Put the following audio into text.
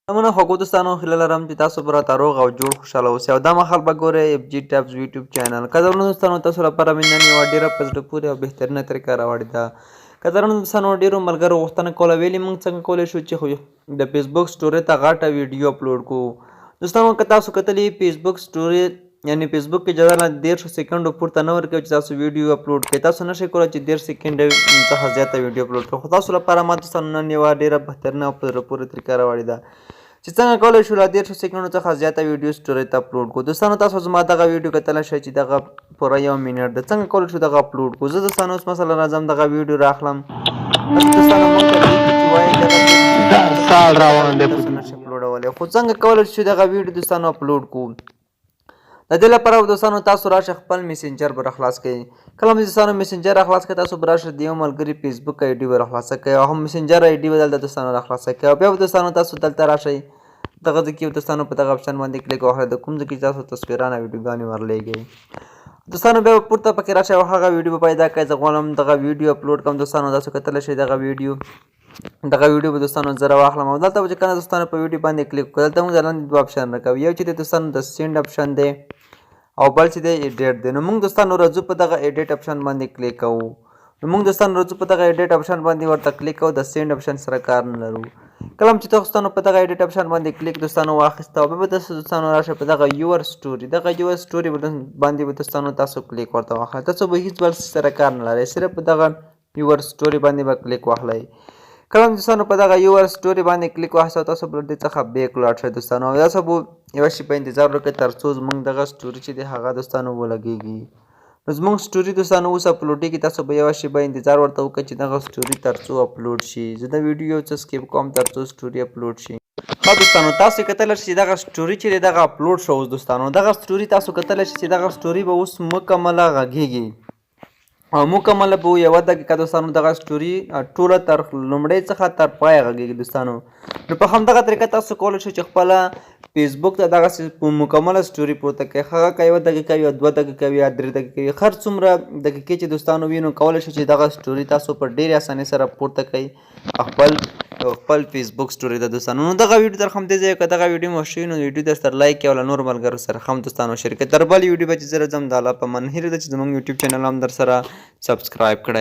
همونه خو دوستانو هیله لرم چې تاسو به راته روغ او جوړ خوشحاله اوسئ او دا مهال به ګورئ اف جي ټابز یوټیوب چینل. قدرمنو دوستانو تاسو لپاره مې نن یوه ډېره په زړه پورې او بهترینه طریقه راوړې ده. قدرمنو دوستانو ډېرو ملګرو غوښتنه کوله ویلې موږ څنګه کولی شو چې د فیسبوک سټورۍ ته غټه ویډیو اپلوډ کړو. دوستانو که تاسو کتلي فیسبوک سټورۍ یعنی فیسبوک کې اجازه له 10 سکندو پورته نه ورکوي چې تاسو ویډیو اپلوډ کړئ. تاسو نشئ کولی چې 10 سکندې څخه زیاته ویډیو اپلوډ کړئ. خو تاسو لپاره ما دوستانو نن یوه ډېره بهترینه او په زړه پورې طریقه راوړې ده چې څنګه کولی شو له 10 سکندو څخه زیاته ویډیو سټورۍ ته اپلوډ کړو. دوستانو تاسو زما دغه ویډیو کتلی شئ چې دغه پوره 1 منټ ده. څنګه کولی شو دغه اپلوډ کړو. زه دوستانو اوس مثلا راځم دغه ویډیو راخلم. دوستانو موږ ته دې کې چې وایي دغه سال روان دی تاسو نشئ اپلوډولی. خو څنګه کولی شو دغه ویډیو دوستانو اپلوډ کړو. د دې لپاره دوستانو تاسو راشه خپل میسنجر به راخلاص کړئ. کله مې دوستانو میسنجر راخلاص کړئ تاسو به راشه د یو ملګري فیسبوک آی ډي به راخلاصه کړئ او هم میسنجر آی ډي به دلته دوستانو راخلاصه کړئ او بیا به دوستانو تاسو دلته راشئ دغه ځای کې دوستانو په دغه اپشن باندې کلیک وکړئ د کوم ځای کې تاسو تصویران او ویډیوګانې ورلیږئ. دوستانو بیا به پورته پکې راشئ او هغه ویډیو به پیدا کړئ. زه غواړم دغه ویډیو اپلوډ کړم. دوستانو تاسو کتلی شئ دغه ویډیو به دوستانو زه راواخلم او دلته به چې کله دوستانو په ویډیو باندې کلیک وکړو دلته موږ لاندې دوه اپشن راکوي. یو چې دی دوستانو د سینډ اپشن دی او بل چې دی ایډیټ دی. نو موږ دوستانو راځو په دغه ایډیټ اپشن باندې کلیک کوو. نو موږ دوستانو راځو په دغه ایډیټ اپشن باندې ورته کلیک کوو. د سینډ اپشن سره کار نه لرو. کله هم چې دوستانو په دغه ایډیټ اپشن باندې کلیک دوستانو واخیسته او بیا به دوستانو راشه په دغه یور سټوري باندې به دوستانو تاسو کلیک ورته واخلئ. تاسو به هیڅ بل سره کار نه لرئ. صرف په دغه یور سټوري باندې به کلیک واخلئ. کله هم دوستانو په دغه یور سټوري باندې کلیک واخیسته تاسو به له دې څخه بیک لاړ شئ دوستانو او تاسو به یوه شي په انتظار وکړئ تر څو زموږ دغه سټوري چې دی هغه دوستانو ولګېږي. نو زموږ سټوري دوستانو اوس اپلوډېږي. تاسو به یوه شي به انتظار ورته وکړئ چې دغه سټوري تر څو اپلوډ شي. زه د ویډیو یو څه سکیپ کوم تر څو سټوري اپلوډ شي. ښه دوستانو تاسو کتلی شئ چې دغه سټوري چې دی دغه اپلوډ شو. اوس دوستانو دغه سټوري تاسو کتلی شئ چې دغه سټوري به اوس مکمله غږېږي او مکمله به یوه دقیقه دوستانو دغه سټوري ټوله تر لومړۍ څخه تر پایه غږېږي دوستانو. نو په همدغه طریقه تاسو کولی شئ چې خپله فیسبوک ته دغسې مکمله سټوري پورته کړئ. هغه که 1 دقیقه وي یا 2 دقیقه وي یا 3 دقیقې وي هر څومره دقیقې چې دوستانو وي نو کولی شئ چې دغه سټوري تاسو په ډېرې اسانۍ سره پورته کړئ خپل فیسبوک سټوري ته دوستانو. نو دغه ویډیو تر همدې ځایه که دغه ویډیو مو خوښ شوي نو ویډیو ته سره لایک کړئ او له نورو ملګرو سره هم دوستانو شریک کړئ. تر بل ویډیو به چې زه راځم د الله په امان هیله ده چې زموږ یوټیوب چینل هم در سره سبسکرایب کړئ.